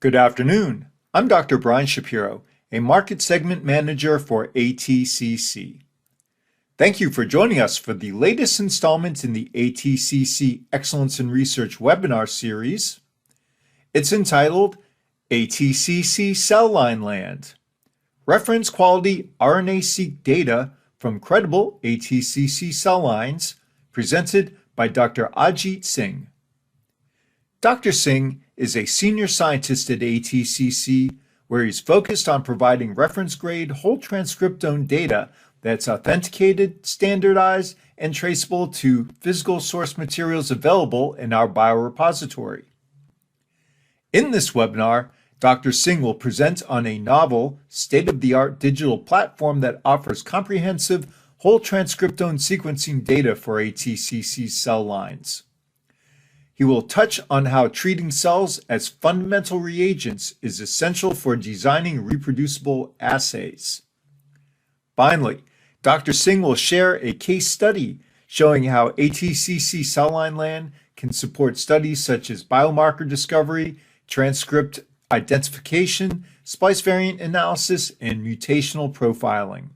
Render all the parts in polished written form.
Good afternoon. I'm Dr. Brian Shapiro, a Market Segment Manager for ATCC. Thank you for joining us for the latest installment in the ATCC Excellence in Research webinar series. It's entitled ATCC Cell Line Land, Reference Quality RNA-seq Data from Credible ATCC Cell Lines, presented by Dr. Ajit Singh. Dr. Singh is a senior scientist at ATCC, where he's focused on providing reference-grade whole transcriptome data that's authenticated, standardized, and traceable to physical source materials available in our biorepository. In this webinar, Dr. Singh will present on a novel, state-of-the-art digital platform that offers comprehensive whole transcriptome sequencing data for ATCC cell lines. He will touch on how treating cells as fundamental reagents is essential for designing reproducible assays. Finally, Dr. Singh will share a case study showing how ATCC Cell Line Land can support studies such as biomarker discovery, transcript identification, splice variant analysis, and mutational profiling.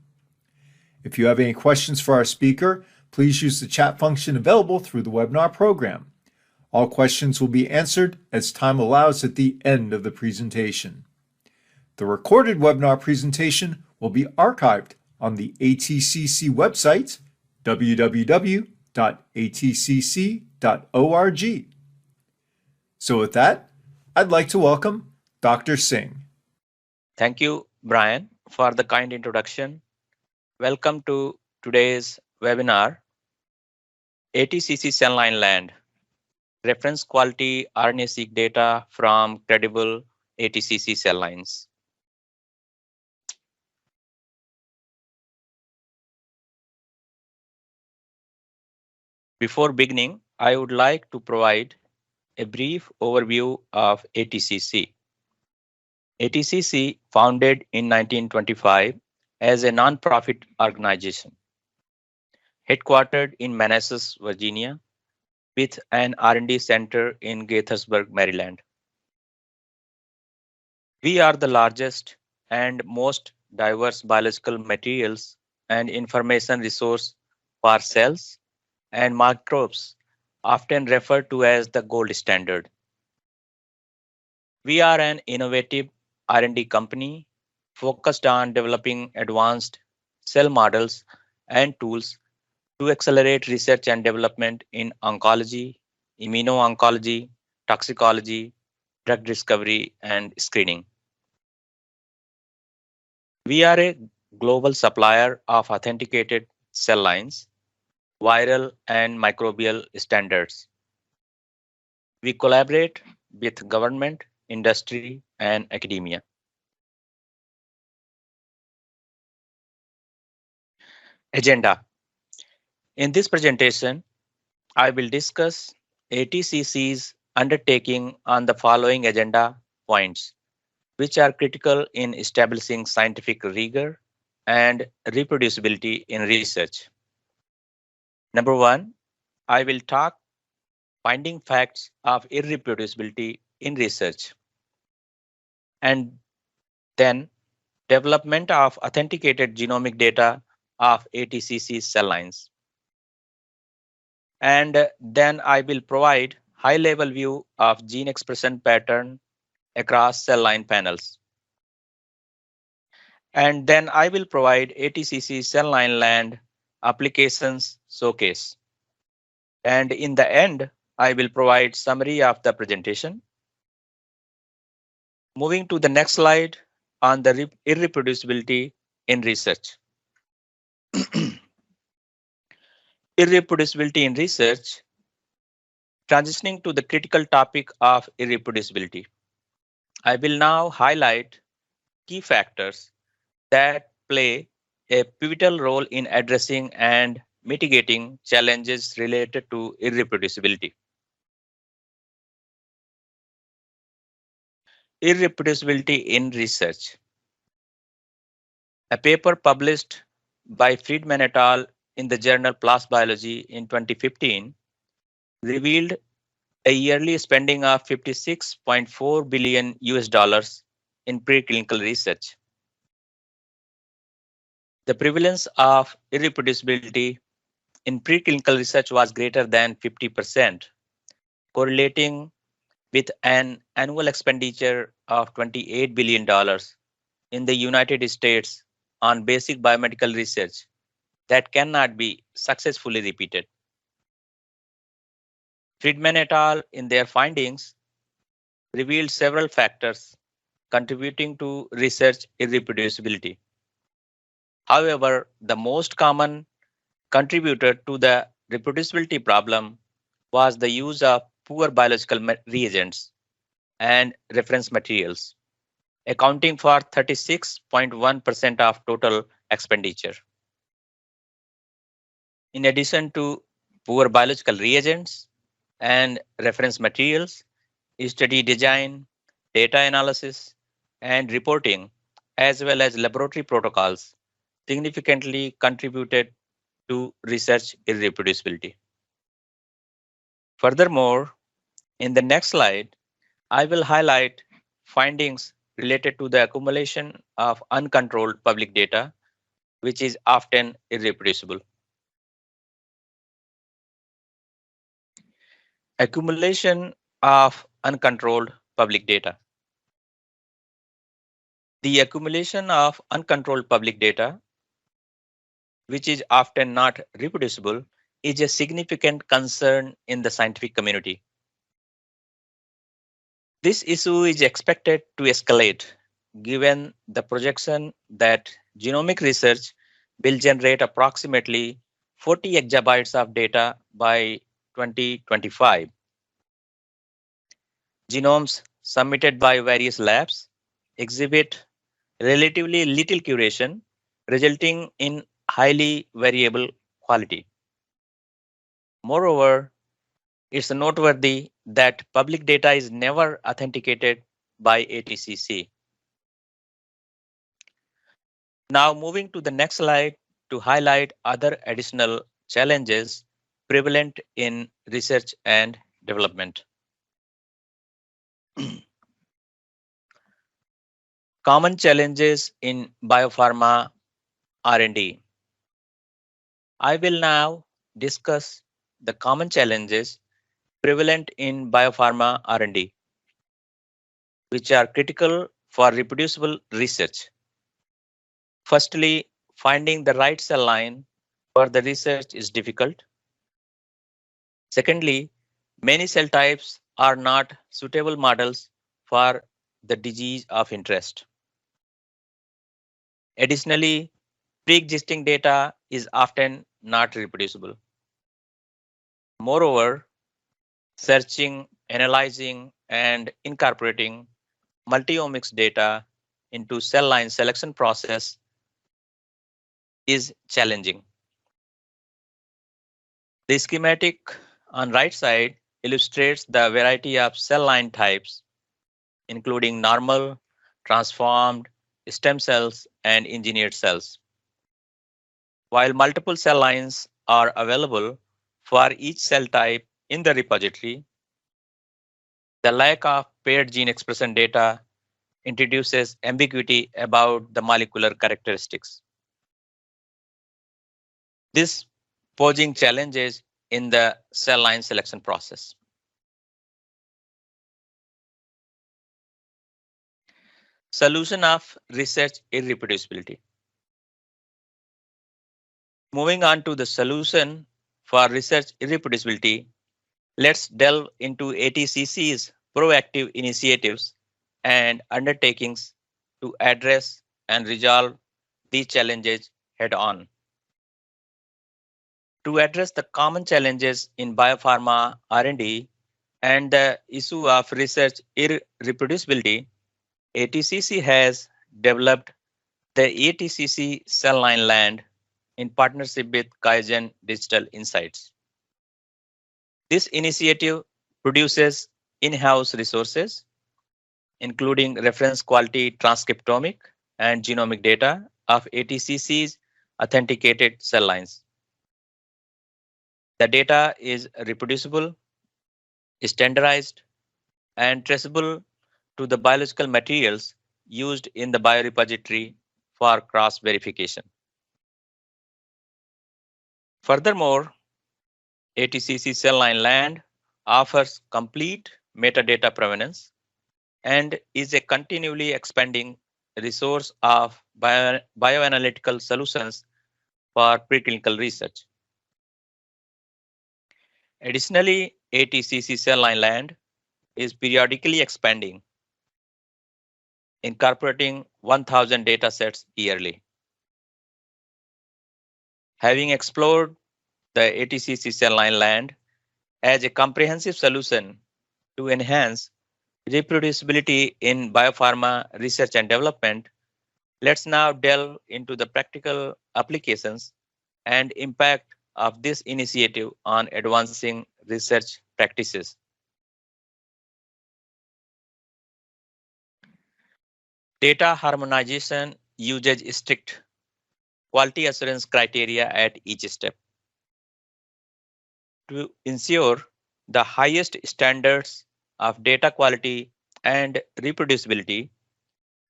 If you have any questions for our speaker, please use the chat function available through the webinar program. All questions will be answered as time allows at the end of the presentation. The recorded webinar presentation will be archived on the ATCC website, www.atcc.org. So with that, I'd like to welcome Dr. Singh. Thank you, Brian, for the kind introduction. Welcome to today's webinar, ATCC Cell Line Land, Reference Quality RNA-seq Data from Credible ATCC Cell Lines. Before beginning, I would like to provide a brief overview of ATCC. ATCC, founded in 1925 as a non-profit organization, headquartered in Manassas, Virginia, with an R&D center in Gaithersburg, Maryland. We are the largest and most diverse biological materials and information resource for cells and microbes, often referred to as the gold standard. We are an innovative R&D company focused on developing advanced cell models and tools to accelerate research and development in oncology, immuno-oncology, toxicology, drug discovery, and screening. We are a global supplier of authenticated cell lines, viral and microbial standards. We collaborate with government, industry, and academia. Agenda. In this presentation, I will discuss ATCC's undertaking on the following agenda points, which are critical in establishing scientific rigor and reproducibility in research. Number one, I will talk finding facts of irreproducibility in research. And then development of authenticated genomic data of ATCC cell lines. And then I will provide high-level view of gene expression pattern across cell line panels. And then I will provide ATCC Cell Line Land applications showcase. And in the end, I will provide summary of the presentation. Moving to the next slide on the irreproducibility in research. Irreproducibility in research, transitioning to the critical topic of irreproducibility. I will now highlight key factors that play a pivotal role in addressing and mitigating challenges related to irreproducibility. Irreproducibility in research. A paper published by Friedman et al. In the journal PLOS Biology in 2015 revealed a yearly spending of 56.4 billion US dollars in preclinical research. The prevalence of irreproducibility in preclinical research was greater than 50%, correlating with an annual expenditure of $28 billion in the United States on basic biomedical research that cannot be successfully repeated. Friedman et al. In their findings revealed several factors contributing to research irreproducibility. However, the most common contributor to the reproducibility problem was the use of poor biological reagents and reference materials, accounting for 36.1% of total expenditure. In addition to poor biological reagents and reference materials, study design, data analysis, and reporting, as well as laboratory protocols, significantly contributed to research irreproducibility. Furthermore, in the next slide, I will highlight findings related to the accumulation of uncontrolled public data, which is often irreproducible. Accumulation of uncontrolled public data. The accumulation of uncontrolled public data, which is often not reproducible, is a significant concern in the scientific community. This issue is expected to escalate given the projection that genomic research will generate approximately 40 exabytes of data by 2025. Genomes submitted by various labs exhibit relatively little curation, resulting in highly variable quality. Moreover, it's noteworthy that public data is never authenticated by ATCC. Now moving to the next slide to highlight other additional challenges prevalent in research and development. Common challenges in biopharma R&D. I will now discuss the common challenges prevalent in biopharma R&D, which are critical for reproducible research. Firstly, finding the right cell line for the research is difficult. Secondly, many cell types are not suitable models for the disease of interest. Additionally, pre-existing data is often not reproducible. Moreover, searching, analyzing, and incorporating multi-omics data into cell line selection process is challenging. The schematic on right side illustrates the variety of cell line types, including normal, transformed, stem cells, and engineered cells. While multiple cell lines are available for each cell type in the repository, the lack of paired gene expression data introduces ambiguity about the molecular characteristics. This posing challenges in the cell line selection process. Solution of research irreproducibility. Moving on to the solution for research irreproducibility, let's delve into ATCC's proactive initiatives and undertakings to address and resolve these challenges head-on. To address the common challenges in biopharma R&D and the issue of research irreproducibility, ATCC has developed the ATCC Cell Line Land in partnership with QIAGEN Digital Insights. This initiative produces in-house resources, including reference quality transcriptomic and genomic data of ATCC's authenticated cell lines. The data is reproducible, standardized, and traceable to the biological materials used in the biorepository for cross-verification. Furthermore, ATCC Cell Line Land offers complete metadata provenance and is a continually expanding resource of bioanalytical solutions for preclinical research. Additionally, ATCC Cell Line Land is periodically expanding, incorporating 1,000 datasets yearly. Having explored the ATCC Cell Line Land as a comprehensive solution to enhance reproducibility in biopharma research and development, let's now delve into the practical applications and impact of this initiative on advancing research practices. Data harmonization uses strict quality assurance criteria at each step. To ensure the highest standards of data quality and reproducibility,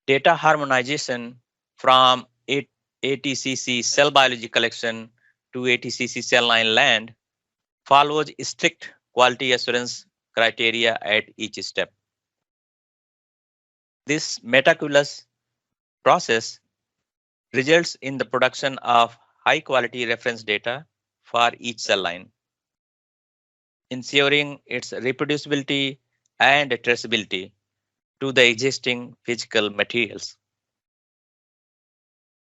data harmonization from ATCC cell biology collection to ATCC Cell Line Land follows strict quality assurance criteria at each step. This meticulous process results in the production of high-quality reference data for each cell line, ensuring its reproducibility and traceability to the existing physical materials.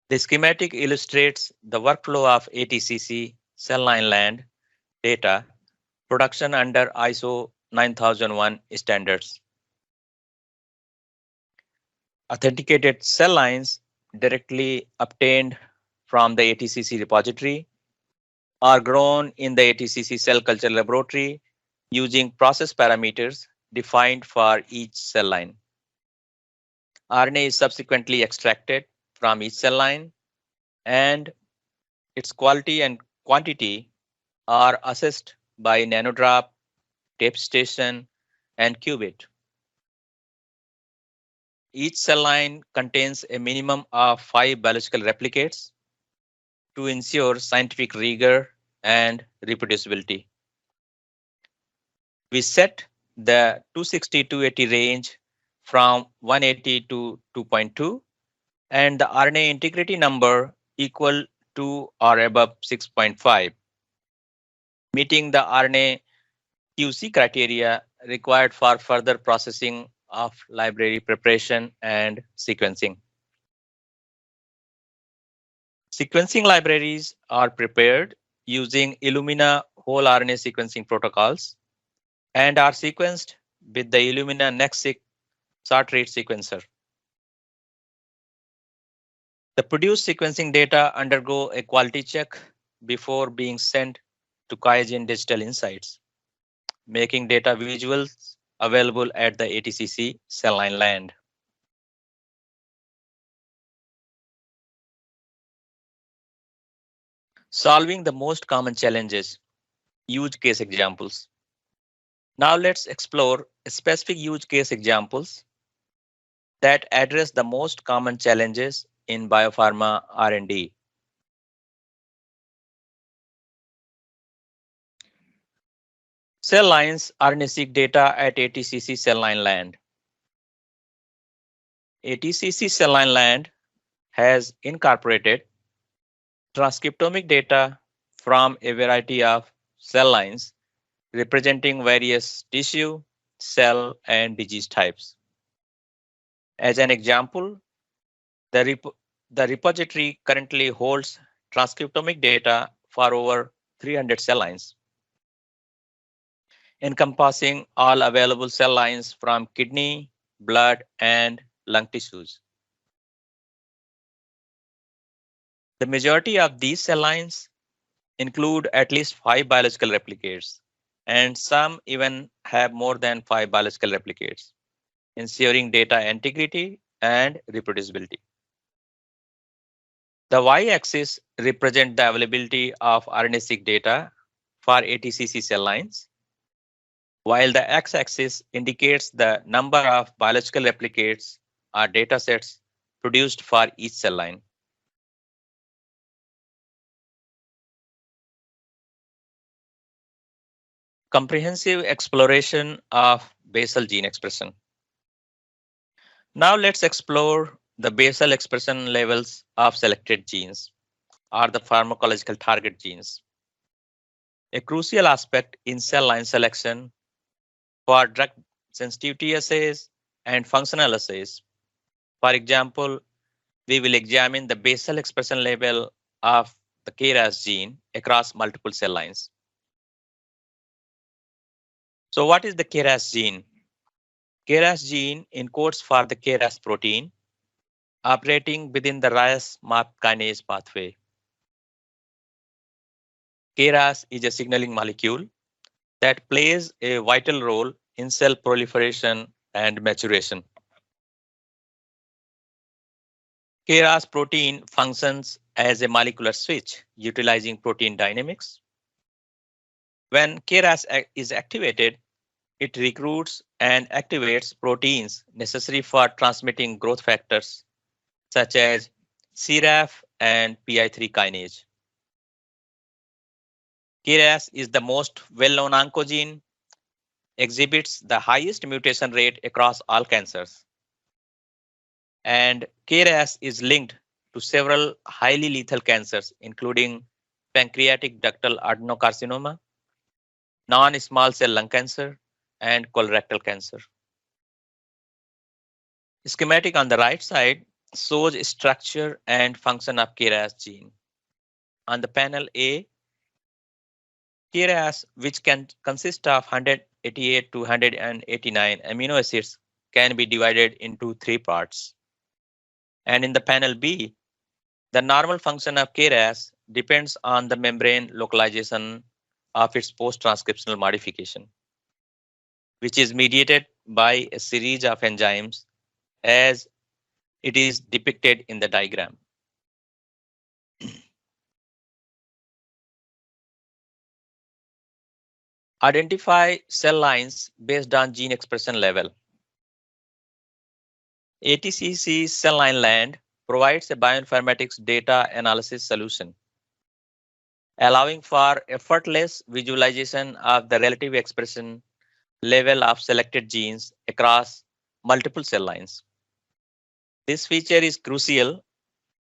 The schematic illustrates the workflow of ATCC Cell Line Land data production under ISO 9001 standards. Authenticated cell lines directly obtained from the ATCC repository are grown in the ATCC cell culture laboratory using process parameters defined for each cell line. RNA is subsequently extracted from each cell line, and its quality and quantity are assessed by nanodrop, tape station, and qubit. Each cell line contains a minimum of 5 biological replicates to ensure scientific rigor and reproducibility. We set the 260-280 range from 180 to 2.2 and the RNA integrity number equal to or above 6.5, meeting the RNA QC criteria required for further processing of library preparation and sequencing. Sequencing libraries are prepared using Illumina whole RNA sequencing protocols and are sequenced with the Illumina NextSeq short rate sequencer. The produced sequencing data undergo a quality check before being sent to QIAGEN Digital Insights, making data visuals available at the ATCC Cell Line Land. Solving the most common challenges, use case examples. Now let's explore specific use case examples that address the most common challenges in biopharma R&D. Cell lines RNA-seq data at ATCC Cell Line Land. ATCC Cell Line Land has incorporated transcriptomic data from a variety of cell lines representing various tissue, cell, and disease types. As an example, the repository currently holds transcriptomic data for over 300 cell lines, encompassing all available cell lines from kidney, blood, and lung tissues. The majority of these cell lines include at least 5 biological replicates, and some even have more than 5 biological replicates, ensuring data integrity and reproducibility. The y-axis represents the availability of RNA-seq data for ATCC cell lines, while the x-axis indicates the number of biological replicates or datasets produced for each cell line. Comprehensive exploration of basal gene expression. Now let's explore the basal expression levels of selected genes, or the pharmacological target genes. A crucial aspect in cell line selection for drug sensitivity assays and functional assays. For example, we will examine the basal expression level of the KRAS gene across multiple cell lines. So what is the KRAS gene? KRAS gene encodes for the KRAS protein operating within the RAS-MAP kinase pathway. KRAS is a signaling molecule that plays a vital role in cell proliferation and maturation. KRAS protein functions as a molecular switch utilizing protein dynamics. When KRAS is activated, it recruits and activates proteins necessary for transmitting growth factors such as CRAF and PI3 kinase. KRAS is the most well-known oncogene, exhibits the highest mutation rate across all cancers. And KRAS is linked to several highly lethal cancers, including pancreatic ductal adenocarcinoma, non-small cell lung cancer, and colorectal cancer. Schematic on the right side shows structure and function of KRAS gene. On the panel A, KRAS, which can consist of 188 to 189 amino acids, can be divided into 3 parts. And in the panel B, the normal function of KRAS depends on the membrane localization of its post-transcriptional modification, which is mediated by a series of enzymes as it is depicted in the diagram. Identify cell lines based on gene expression level. ATCC Cell Line Land provides a bioinformatics data analysis solution, allowing for effortless visualization of the relative expression level of selected genes across multiple cell lines. This feature is crucial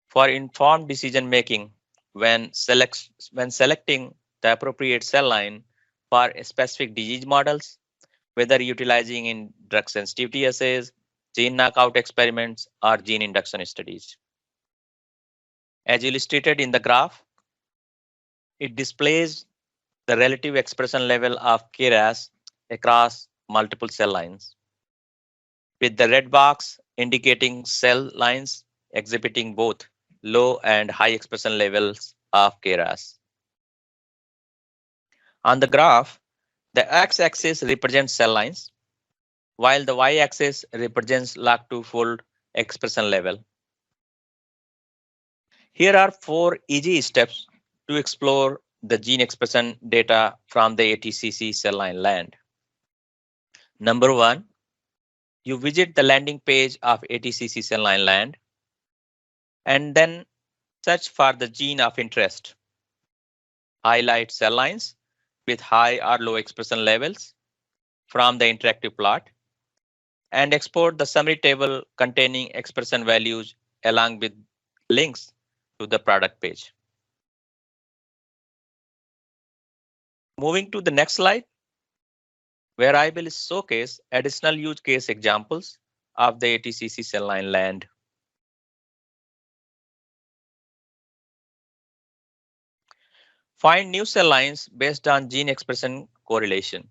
for informed decision making when selecting the appropriate cell line for specific disease models, whether utilizing in drug sensitivity assays, gene knockout experiments, or gene induction studies. As illustrated in the graph, it displays the relative expression level of KRAS across multiple cell lines, with the red box indicating cell lines exhibiting both low and high expression levels of KRAS. On the graph, the x-axis represents cell lines, while the y-axis represents log2 fold expression level. Here are 4 easy steps to explore the gene expression data from the ATCC Cell Line Land. Number 1, you visit the landing page of ATCC Cell Line Land and then search for the gene of interest. Highlight cell lines with high or low expression levels from the interactive plot and export the summary table containing expression values along with links to the product page. Moving to the next slide, where I will showcase additional use case examples of the ATCC Cell Line Land. Find new cell lines based on gene expression correlation.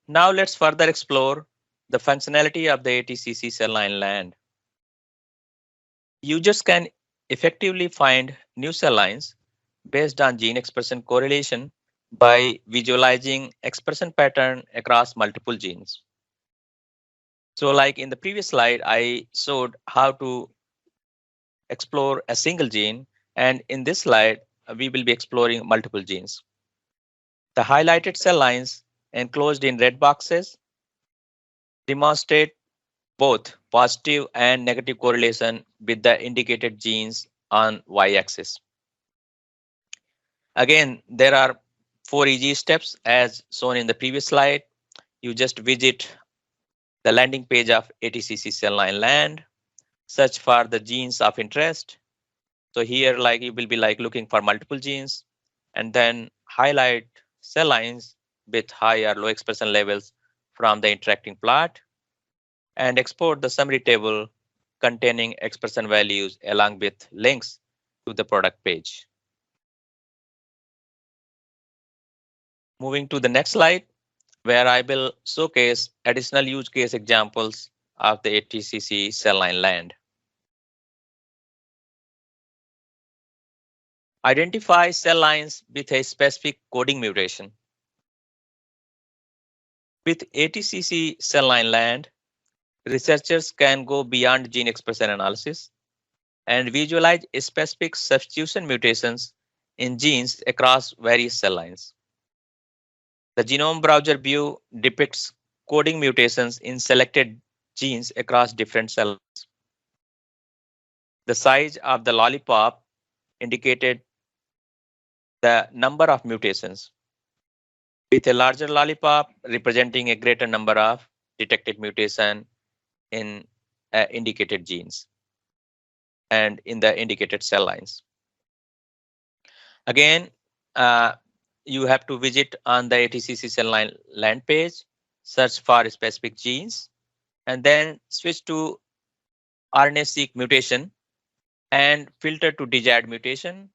Now let's further explore the functionality of the ATCC Cell Line Land. Users can effectively find new cell lines based on gene expression correlation by visualizing expression pattern across multiple genes. So like in the previous slide, I showed how to explore a single gene, and in this slide, we will be exploring multiple genes. The highlighted cell lines enclosed in red boxes demonstrate both positive and negative correlation with the indicated genes on y-axis. Again, there are 4 easy steps as shown in the previous slide. You just visit the landing page of ATCC Cell Line Land, search for the genes of interest. So here, like you will be like looking for multiple genes, and then highlight cell lines with high or low expression levels from the interacting plot, and export the summary table containing expression values along with links to the product page. Moving to the next slide, where I will showcase additional use case examples of the ATCC Cell Line Land. Identify cell lines with a specific coding mutation. With ATCC Cell Line Land, researchers can go beyond gene expression analysis and visualize specific substitution mutations in genes across various cell lines. The genome browser view depicts coding mutations in selected genes across different cell lines. The size of the lollipop indicated the number of mutations, with a larger lollipop representing a greater number of detected mutation in indicated genes and in the indicated cell lines. Again, you have to visit on the ATCC Cell Line Land page, search for specific genes, and then switch to RNA-seq mutation and filter to desired mutation,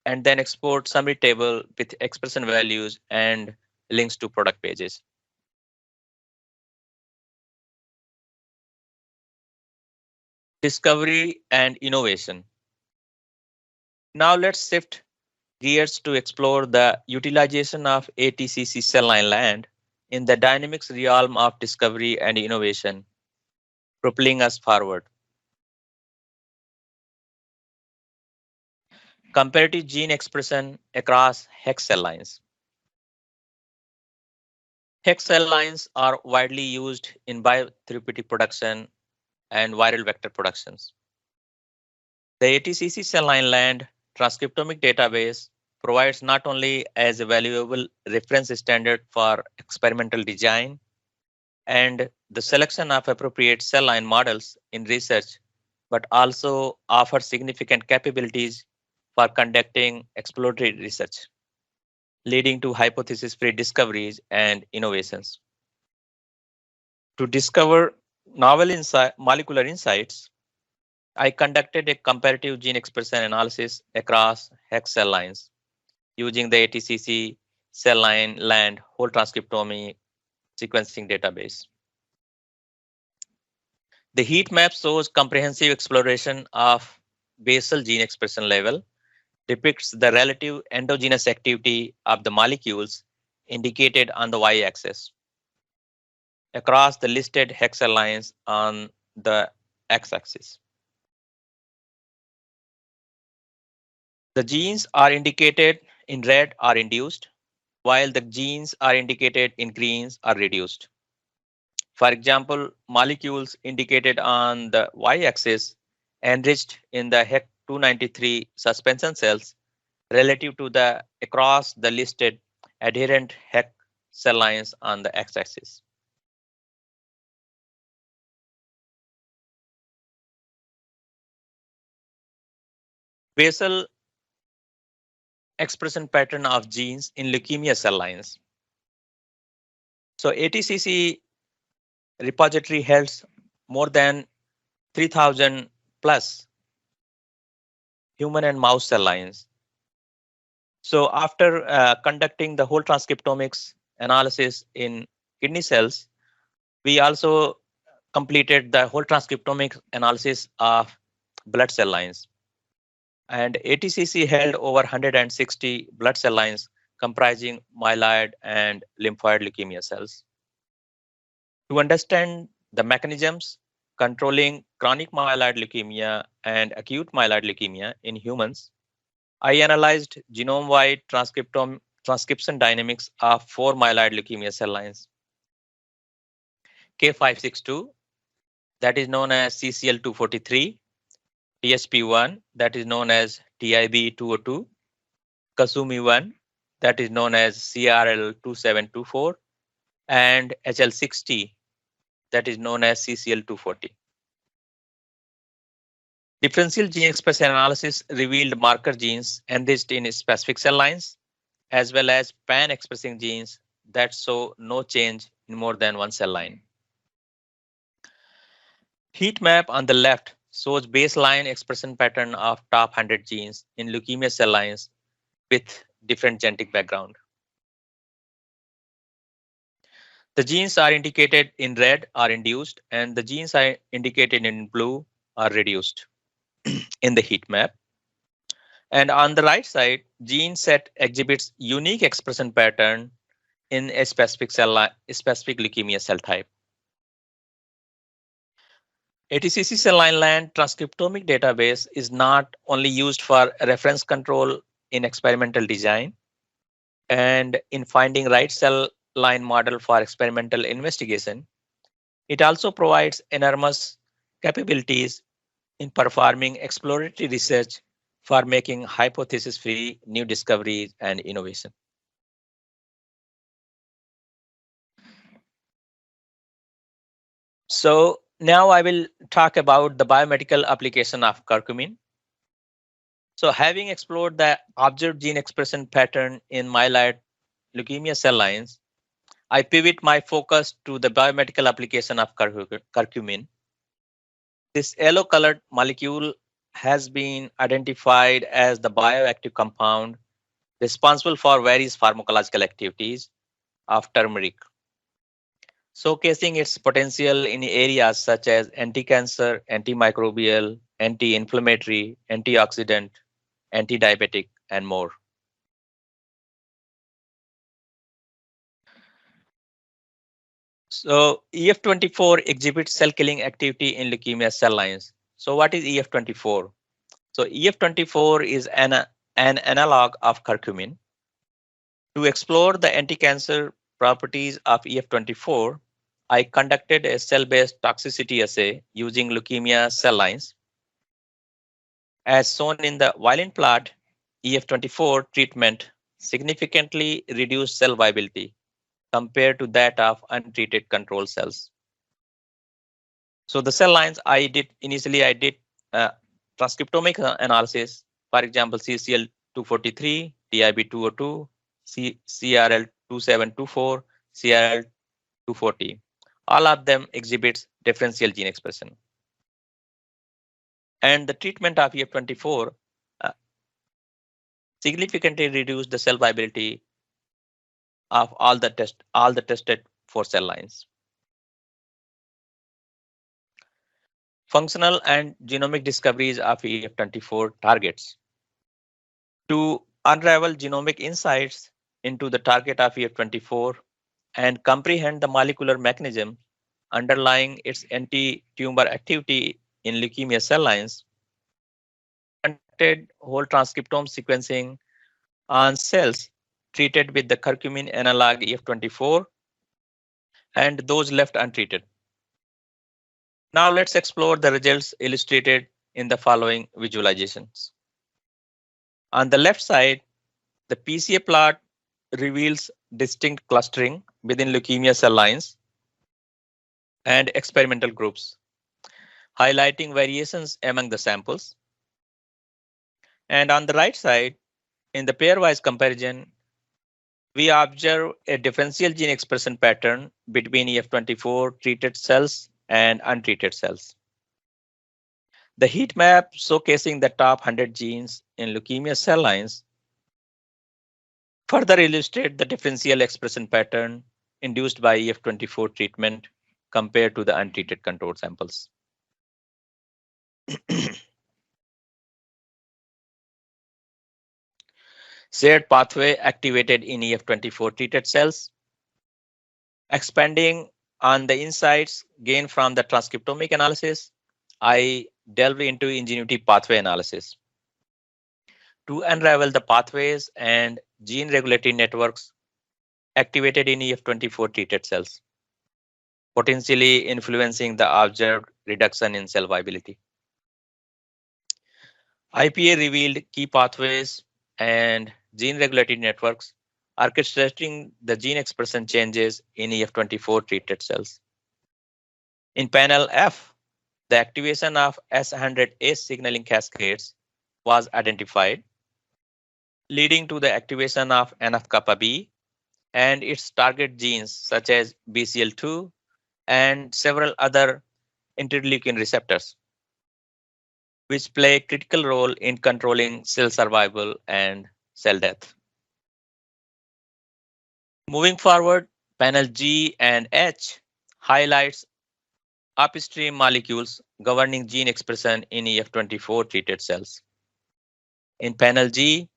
and then export summary table with expression values and links to product pages. Discovery and innovation. Now let's shift gears to explore the utilization of ATCC Cell Line Land in the dynamics realm of discovery and innovation, propelling us forward. Comparative gene expression across hex cell lines. Hex cell lines are widely used in biotherapeutic production and viral vector productions. The ATCC Cell Line Land transcriptomic database provides not only as a valuable reference standard for experimental design and the selection of appropriate cell line models in research, but also offers significant capabilities for conducting exploratory research, leading to hypothesis-free discoveries and innovations. To discover novel molecular insights, I conducted a comparative gene expression analysis across hex cell lines using the ATCC Cell Line Land whole-transcriptome sequencing database. The heat map shows comprehensive exploration of basal gene expression level, depicts the relative endogenous activity of the molecules indicated on the y-axis across the listed hex cell lines on the x-axis. The genes are indicated in red are induced, while the genes are indicated in greens are reduced. For example, molecules indicated on the y-axis enriched in the HEC 293 suspension cells relative to the across the listed adherent HEC cell lines on the x-axis. Basal expression pattern of genes in leukemia cell lines. So ATCC repository holds more than 3,000 plus human and mouse cell lines. So after conducting the whole transcriptomics analysis in kidney cells, we also completed the whole transcriptomic analysis of blood cell lines. And ATCC held over 160 blood cell lines comprising myeloid and lymphoid leukemia cells. To understand the mechanisms controlling chronic myeloid leukemia and acute myeloid leukemia in humans, I analyzed genome-wide transcriptome transcription dynamics of 4 myeloid leukemia cell lines. K562, that is known as CCL243, TSP1, that is known as TIB202, Kasumi1, that is known as CRL2724, and HL60, that is known as CCL240. Differential gene expression analysis revealed marker genes enriched in specific cell lines, as well as pan-expressing genes that show no change in more than one cell line. Heat map on the left shows baseline expression pattern of top 100 genes in leukemia cell lines with different genetic background. The genes are indicated in red are induced, and the genes are indicated in blue are reduced in the heat map. And on the right side, gene set exhibits unique expression pattern in a specific cell line, specific leukemia cell type. ATCC Cell Line Land transcriptomic database is not only used for reference control in experimental design and in finding right cell line model for experimental investigation, it also provides enormous capabilities in performing exploratory research for making hypothesis-free new discoveries and innovation. So now I will talk about the biomedical application of curcumin. So having explored the observed gene expression pattern in myeloid leukemia cell lines, I pivot my focus to the biomedical application of curcumin. This yellow-colored molecule has been identified as the bioactive compound responsible for various pharmacological activities of turmeric, showcasing its potential in areas such as anti-cancer, antimicrobial, anti-inflammatory, antioxidant, anti-diabetic, and more. So EF24 exhibits cell killing activity in leukemia cell lines. So what is EF24? So EF24 is an analog of curcumin. To explore the anti-cancer properties of EF24, I conducted a cell-based toxicity assay using leukemia cell lines. As shown in the violin plot, EF24 treatment significantly reduced cell viability compared to that of untreated control cells. So the cell lines I did transcriptomic analysis, for example, CCL243, TIB202, CRL2724, CRL240. All of them exhibits differential gene expression. And the treatment of EF24 significantly reduced the cell viability of all the tested 4 cell lines. Functional and genomic discoveries of EF24 targets. To unravel genomic insights into the target of EF24 and comprehend the molecular mechanism underlying its anti-tumor activity in leukemia cell lines, conducted whole transcriptome sequencing on cells treated with the curcumin analog EF24 and those left untreated. Now let's explore the results illustrated in the following visualizations. On the left side, the PCA plot reveals distinct clustering within leukemia cell lines and experimental groups, highlighting variations among the samples. And on the right side, in the pairwise comparison, we observe a differential gene expression pattern between EF24 treated cells and untreated cells. The heat map showcasing the top 100 genes in leukemia cell lines further illustrate the differential expression pattern induced by EF24 treatment compared to the untreated control samples. Shared pathway activated in EF24 treated cells. Expanding on the insights gained from the transcriptomic analysis, I delved into ingenuity pathway analysis. to unravel the pathways and gene regulatory networks activated in EF24 treated cells, potentially influencing the observed reduction in cell viability. IPA revealed key pathways and gene regulatory networks orchestrating the gene expression changes in EF24 treated cells. In panel F, the activation of S100A signaling cascades was identified, leading to the activation of NF-kappa B and its target genes such as BCL2 and several other interleukin receptors, which play a critical role in controlling cell survival and cell death. Moving forward, panel G and H highlights upstream molecules governing gene expression in EF24 treated cells. In panel G,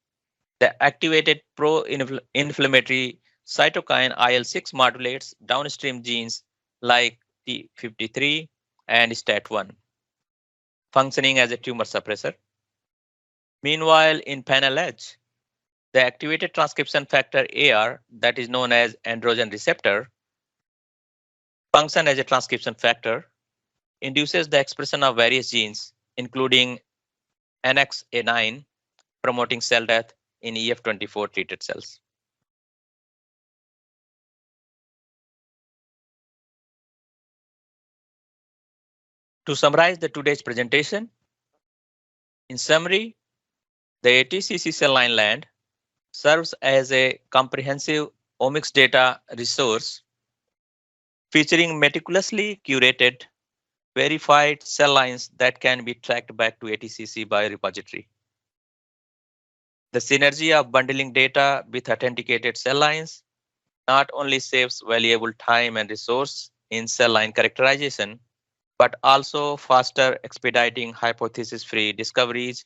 the activated pro-inflammatory cytokine IL-6 modulates downstream genes like T53 and STAT1, functioning as a tumor suppressor. Meanwhile, in panel H, the activated transcription factor AR, that is known as androgen receptor, function as a transcription factor, induces the expression of various genes, including NXA9, promoting cell death in EF24 treated cells. To summarize today's presentation, in summary, the ATCC Cell Line Land serves as a comprehensive omics data resource featuring meticulously curated, verified cell lines that can be tracked back to ATCC biorepository. The synergy of bundling data with authenticated cell lines not only saves valuable time and resource in cell line characterization, but also faster expediting hypothesis-free discoveries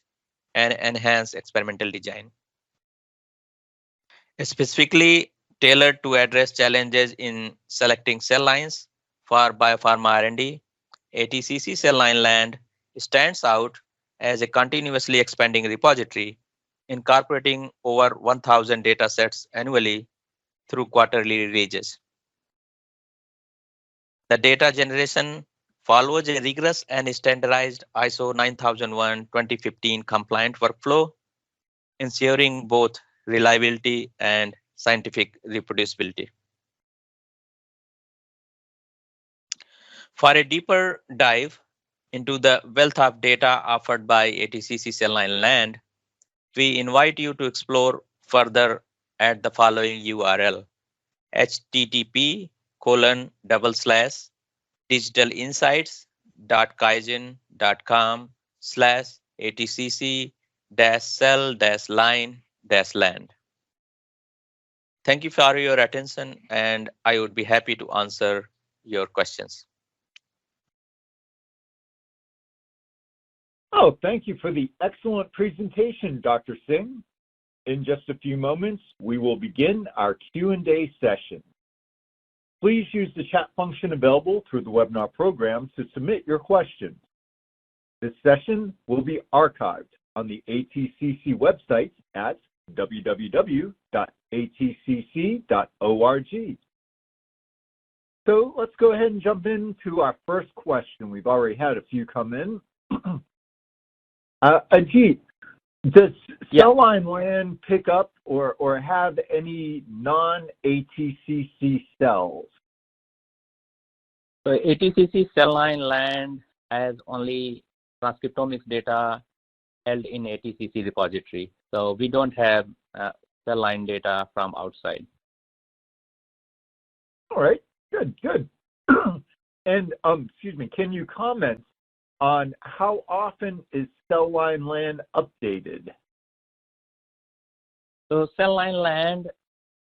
and enhance experimental design. Specifically tailored to address challenges in selecting cell lines for biopharma R&D, ATCC Cell Line Land stands out as a continuously expanding repository, incorporating over 1,000 datasets annually through quarterly releases. The data generation follows a rigorous and standardized ISO 9001:2015 compliant workflow, ensuring both reliability and scientific reproducibility. For a deeper dive into the wealth of data offered by ATCC Cell Line Land, we invite you to explore further at the following URL: http://digitalinsights.QIAGEN.com/ATCC-cell-line-land. Thank you for your attention, and I would be happy to answer your questions. Oh, thank you for the excellent presentation, Dr. Singh. In just a few moments, we will begin our Q&A session. Please use the chat function available through the webinar program to submit your questions. This session will be archived on the ATCC website at www.atcc.org. So let's go ahead and jump into our first question. We've already had a few come in. Ajit, does Cell Line Land pick up or have any non-ATCC cells? So ATCC Cell Line Land has only transcriptomics data held in ATCC repository. So we don't have cell line data from outside. All right, good. And excuse me, can you comment on how often is Cell Line Land updated? So Cell Line Land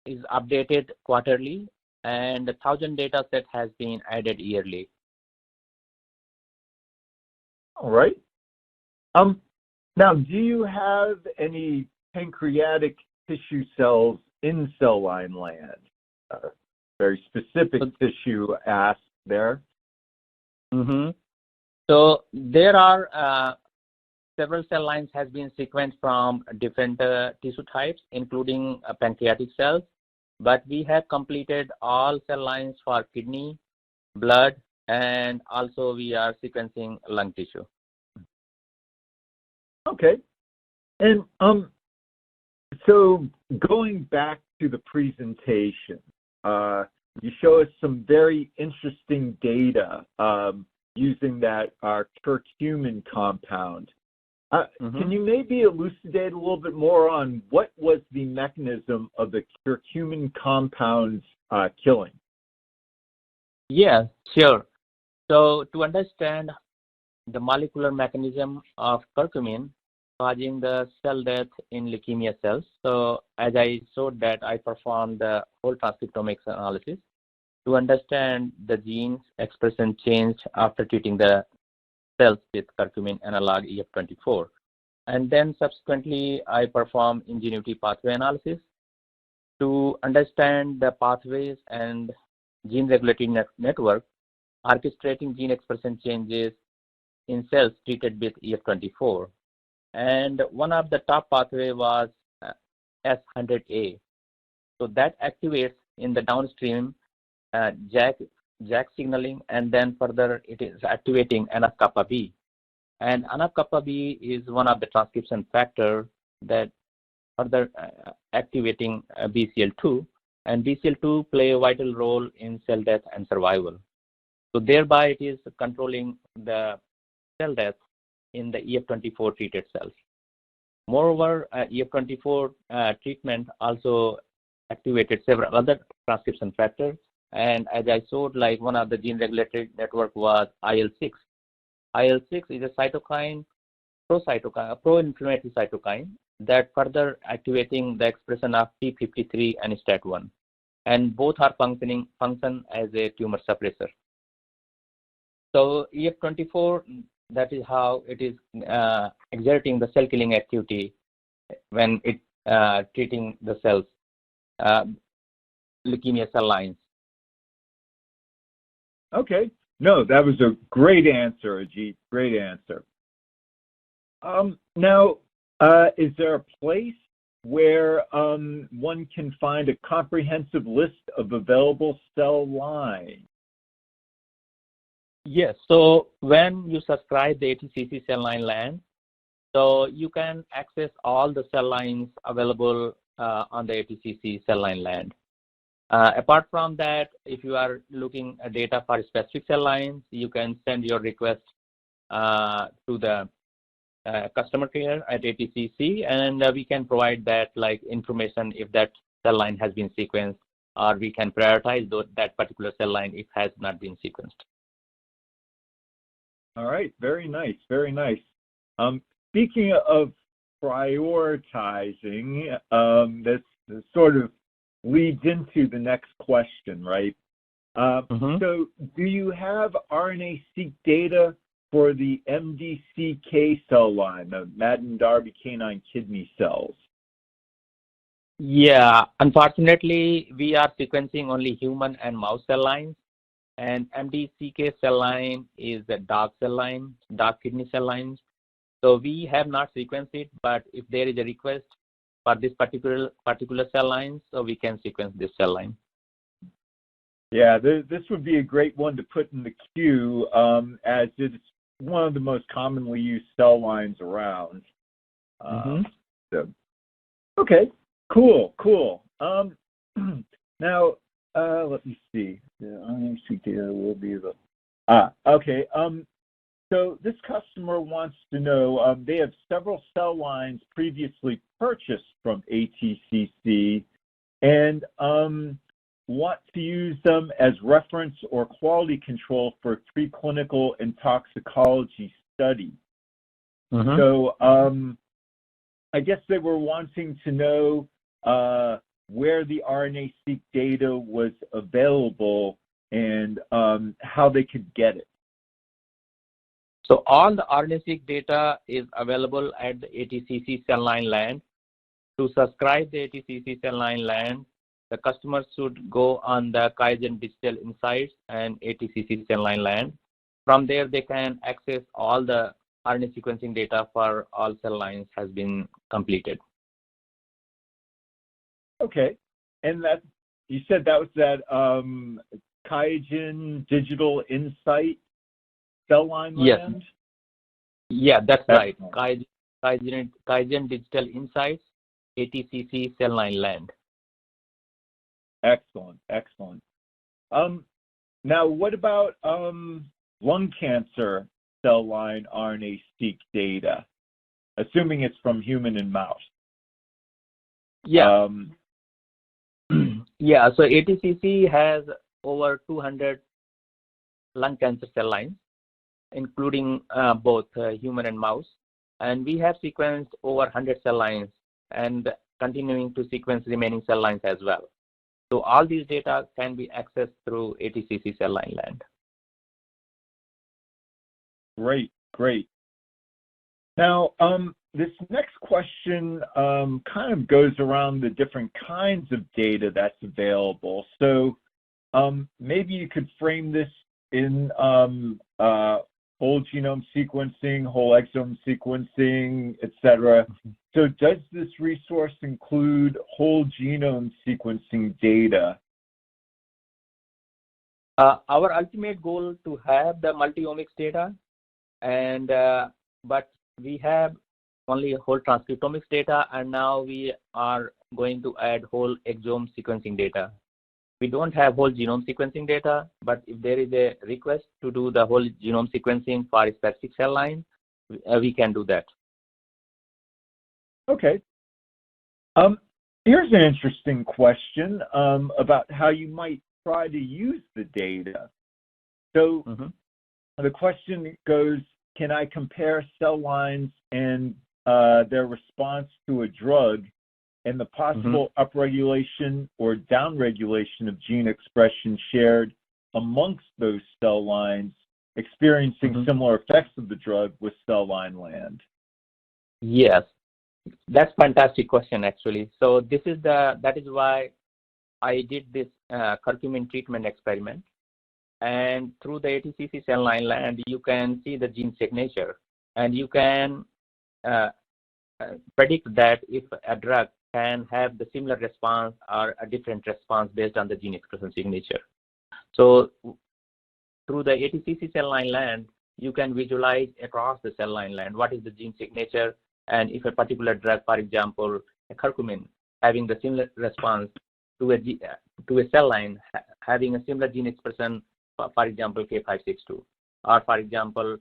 is updated quarterly, and the 1,000 data set has been added yearly. All right. Now, do you have any pancreatic tissue cells in Cell Line Land? Very specific tissue asked there. So there are several cell lines has been sequenced from different tissue types, including pancreatic cells, but we have completed all cell lines for kidney, blood, and also we are sequencing lung tissue. Okay. And so going back to the presentation, you show us some very interesting data using that curcumin compound. Can you maybe elucidate a little bit more on what was the mechanism of the curcumin compound's killing? Yeah, sure. So to understand the molecular mechanism of curcumin causing the cell death in leukemia cells, so as I showed that I performed the whole transcriptomics analysis to understand the genes expression change after treating the cells with curcumin analog EF24. And then subsequently, I performed ingenuity pathway analysis to understand the pathways and gene regulatory network orchestrating gene expression changes in cells treated with EF24. And one of the top pathway was S100A. So that activates in the downstream JAK signaling, and then further it is activating NF-kappa B. And NF-kappa B is one of the transcription factor that further activating BCL2, and BCL2 play a vital role in cell death and survival. So thereby it is controlling the cell death in the EF24 treated cells. Moreover, EF24 treatment also activated several other transcription factors. And as I showed, like one of the gene regulatory network was IL-6. IL-6 is a cytokine, pro-inflammatory cytokine that further activating the expression of P53 and STAT1. And both are function as a tumor suppressor. So EF24, that is how it is exerting the cell killing activity when it treating the cells, leukemia cell lines. Okay. No, that was a great answer, Ajit. Great answer. Now, is there a place where one can find a comprehensive list of available cell lines? Yes. So when you subscribe the ATCC Cell Line Land, so you can access all the cell lines available on the ATCC Cell Line Land. Apart from that, if you are looking at data for specific cell lines, you can send your request to the customer care at ATCC, and we can provide that like information if that cell line has been sequenced, or we can prioritize that particular cell line if has not been sequenced. All right, very nice, very nice. Speaking of prioritizing, this sort of leads into the next question, right? So do you have RNA-seq data for the MDCK cell line, the Madden-Darby canine kidney cells? Yeah, unfortunately, we are sequencing only human and mouse cell lines, and MDCK cell line is the dog cell line, dog kidney cell lines. So we have not sequenced it, but if there is a request for this particular cell line, so we can sequence this cell line. Yeah, this would be a great one to put in the queue, as it's one of the most commonly used cell lines around. So, okay, cool. Now, let me see. The RNA-seq data will be the. Okay. So this customer wants to know, they have several cell lines previously purchased from ATCC and want to use them as reference or quality control for preclinical and toxicology studies. So I guess they were wanting to know where the RNA-seq data was available and how they could get it. So all the RNA-seq data is available at the ATCC Cell Line Land. To subscribe the ATCC Cell Line Land, the customers should go on the QIAGEN Digital Insights and ATCC Cell Line Land. From there, they can access all the RNA sequencing data for all cell lines has been completed. Okay, and that you said that was that QIAGEN Digital Insight Cell Line Land? Yeah, that's right. Excellent. QIAGEN Digital Insights, ATCC Cell Line Land. Excellent, excellent. Now, what about lung cancer cell line RNA-seq data, assuming it's from human and mouse? Yeah. Yeah, so ATCC has over 200 lung cancer cell lines, including both human and mouse. And we have sequenced over 100 cell lines and continuing to sequence remaining cell lines as well. So all these data can be accessed through ATCC Cell Line Land. Great, great. Now, this next question kind of goes around the different kinds of data that's available. So maybe you could frame this in whole genome sequencing, whole exome sequencing, etc. So does this resource include whole genome sequencing data? Our ultimate goal to have the multi-omics data, and but we have only whole transcriptomics data, and now we are going to add whole exome sequencing data. We don't have whole genome sequencing data, but if there is a request to do the whole genome sequencing for a specific cell line, we can do that. Okay. Here's an interesting question about how you might try to use the data. So the question goes, can I compare cell lines and their response to a drug and the possible upregulation or downregulation of gene expression shared amongst those cell lines experiencing similar effects of the drug with Cell Line Land? Yes, that's a fantastic question actually. So that is why I did this curcumin treatment experiment. And through the ATCC Cell Line Land, you can see the gene signature, and you can predict that if a drug can have the similar response or a different response based on the gene expression signature. So through the ATCC Cell Line Land, you can visualize across the cell line land what is the gene signature, and if a particular drug, for example, a curcumin, having the similar response to a cell line having a similar gene expression, for example, K562, or for example,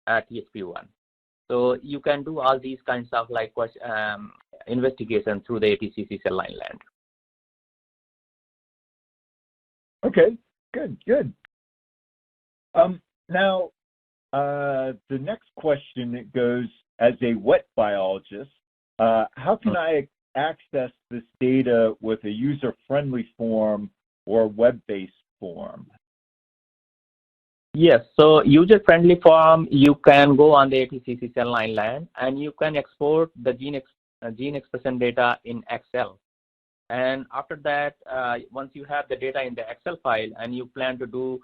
THP1. So you can do all these kinds of like investigation through the ATCC Cell Line Land. Okay, good, good. Now, the next question goes, as a wet biologist, how can I access this data with a user-friendly form or web-based form? Yes, so user-friendly form, you can go on the ATCC Cell Line Land and you can export the gene expression data in Excel. And after that, once you have the data in the Excel file and you plan to do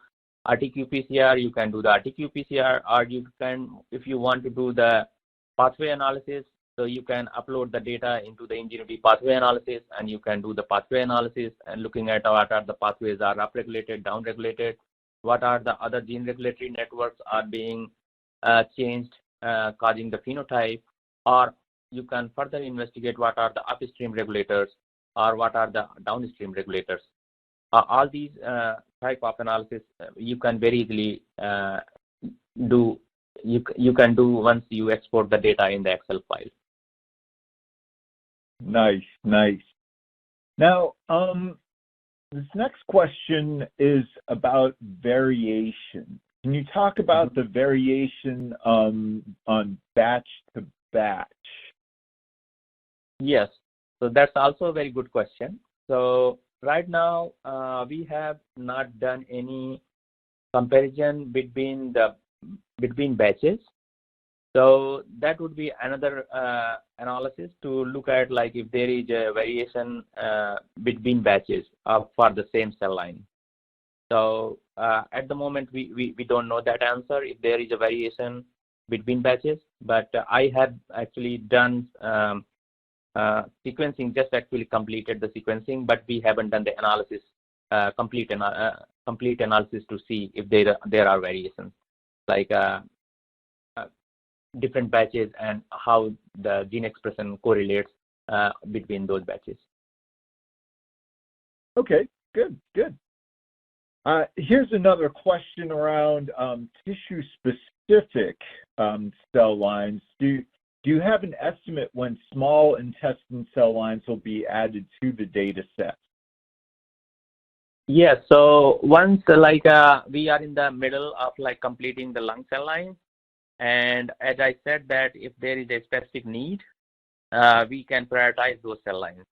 RT-qPCR, you can do the RT-qPCR, or you can, if you want to do the pathway analysis, so you can upload the data into the Ingenuity pathway analysis, and you can do the pathway analysis and looking at what are the pathways are upregulated, downregulated, what are the other gene regulatory networks are being changed, causing the phenotype, or you can further investigate what are the upstream regulators or what are the downstream regulators. All these type of analysis you can very easily do. You can do once you export the data in the Excel file. Nice, nice. Now, this next question is about variation. Can you talk about the variation on batch to batch? Yes, so that's also a very good question. So right now, we have not done any comparison between batches. So that would be another analysis to look at, like if there is a variation between batches for the same cell line. So at the moment, we don't know that answer, if there is a variation between batches, but I have actually done sequencing, just actually completed the sequencing, but we haven't done the analysis, complete analysis to see if there are variations, like different batches and how the gene expression correlates between those batches. Okay, good. Here's another question around tissue-specific cell lines. Do you have an estimate when small intestine cell lines will be added to the data set? Yes, so once we are in the middle of completing the lung cell line, and as I said that if there is a specific need, we can prioritize those cell lines.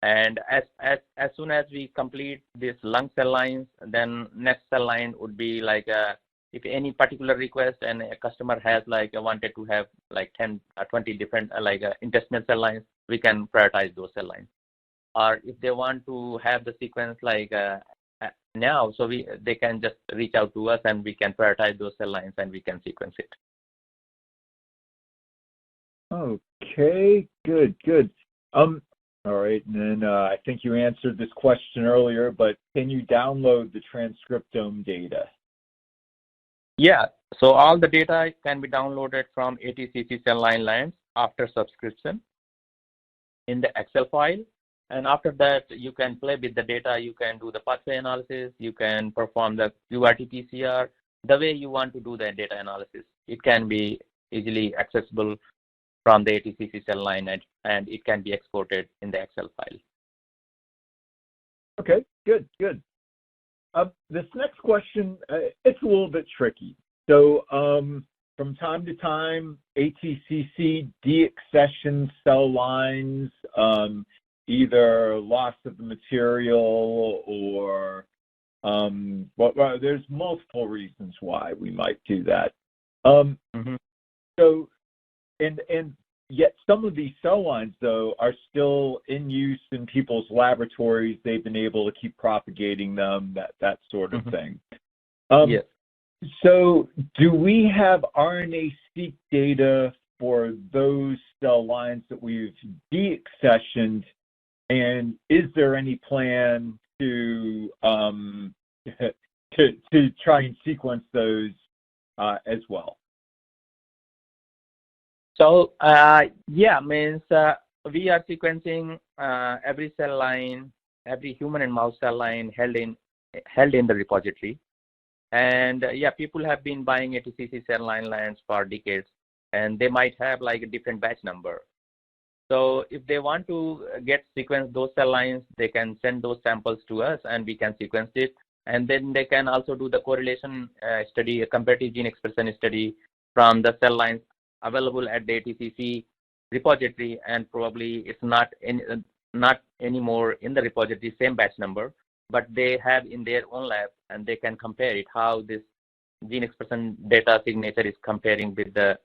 And as soon as we complete this lung cell lines, then next cell line would be if any particular request and a customer has wanted to have 10 or 20 different intestinal cell lines, we can prioritize those cell lines. Or if they want to have the sequence now, so they can just reach out to us and we can prioritize those cell lines and we can sequence it. Okay, good. All right, and then I think you answered this question earlier, but can you download the transcriptome data? Yeah, so all the data can be downloaded from ATCC Cell Line Land after subscription in the Excel file. And after that, you can play with the data, you can do the pathway analysis, you can perform the qRT-PCR, the way you want to do the data analysis. It can be easily accessible from the ATCC Cell Line and it can be exported in the Excel file. Okay, good. This next question, it's a little bit tricky. So from time to time, ATCC deaccessions cell lines, either loss of the material or well, there's multiple reasons why we might do that. So, and yet some of these cell lines, though, are still in use in people's laboratories. They've been able to keep propagating them, that sort of thing. Yes. So do we have RNA-seq data for those cell lines that we've deaccessioned? And is there any plan to try and sequence those as well? So yeah, means we are sequencing every cell line, every human and mouse cell line held in the repository. And yeah, people have been buying ATCC Cell Line Lands for decades, and they might have a different batch number. So if they want to sequence those cell lines, they can send those samples to us and we can sequence it. And then they can also do the correlation study, a comparative gene expression study from the cell lines available at the ATCC repository, and probably it's not anymore in the repository, same batch number, but they have in their own lab and they can compare it, how this gene expression data signature is comparing with the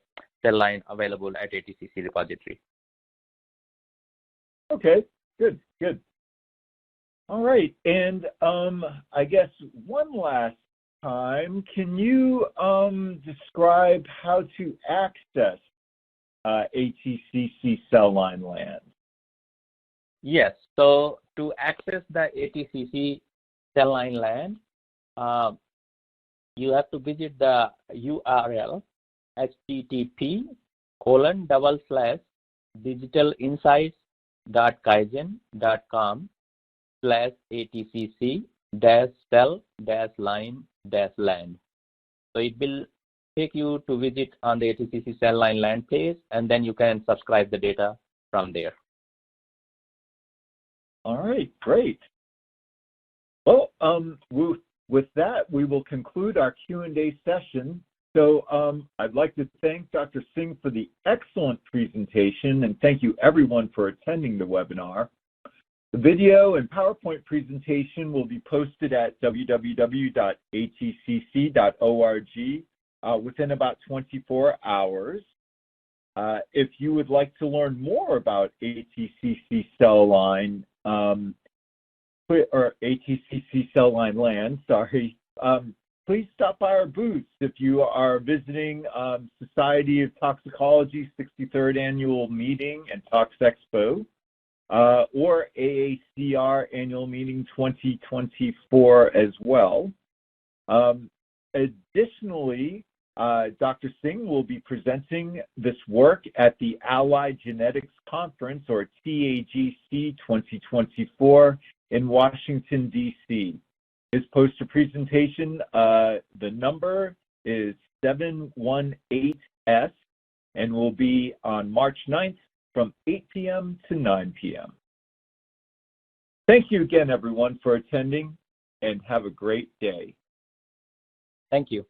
cell line available at ATCC repository. Okay, good. All right, and I guess one last time, can you describe how to access ATCC Cell Line Land? Yes, so to access the ATCC Cell Line Land, you have to visit the URL http://digitalinsights.QIAGEN.com/ATCC-cell-line-land. So it will take you to visit on the ATCC Cell Line Land page, and then you can subscribe the data from there. All right, great. Well, with that, we will conclude our Q&A session. So I'd like to thank Dr. Singh for the excellent presentation, and thank you everyone for attending the webinar. The video and PowerPoint presentation will be posted at www.atcc.org within about 24 hours. If you would like to learn more about ATCC Cell Line, or ATCC Cell Line Land, sorry, please stop by our booths if you are visiting Society of Toxicology 63rd Annual Meeting and Tox Expo, or AACR Annual Meeting 2024 as well. Additionally, Dr. Singh will be presenting this work at the Allied Genetics Conference, or TAGC 2024, in Washington, D.C. His poster presentation, the number is 718S, and will be on March 9th from 8 p.m. to 9 p.m. Thank you again, everyone, for attending, and have a great day. Thank you.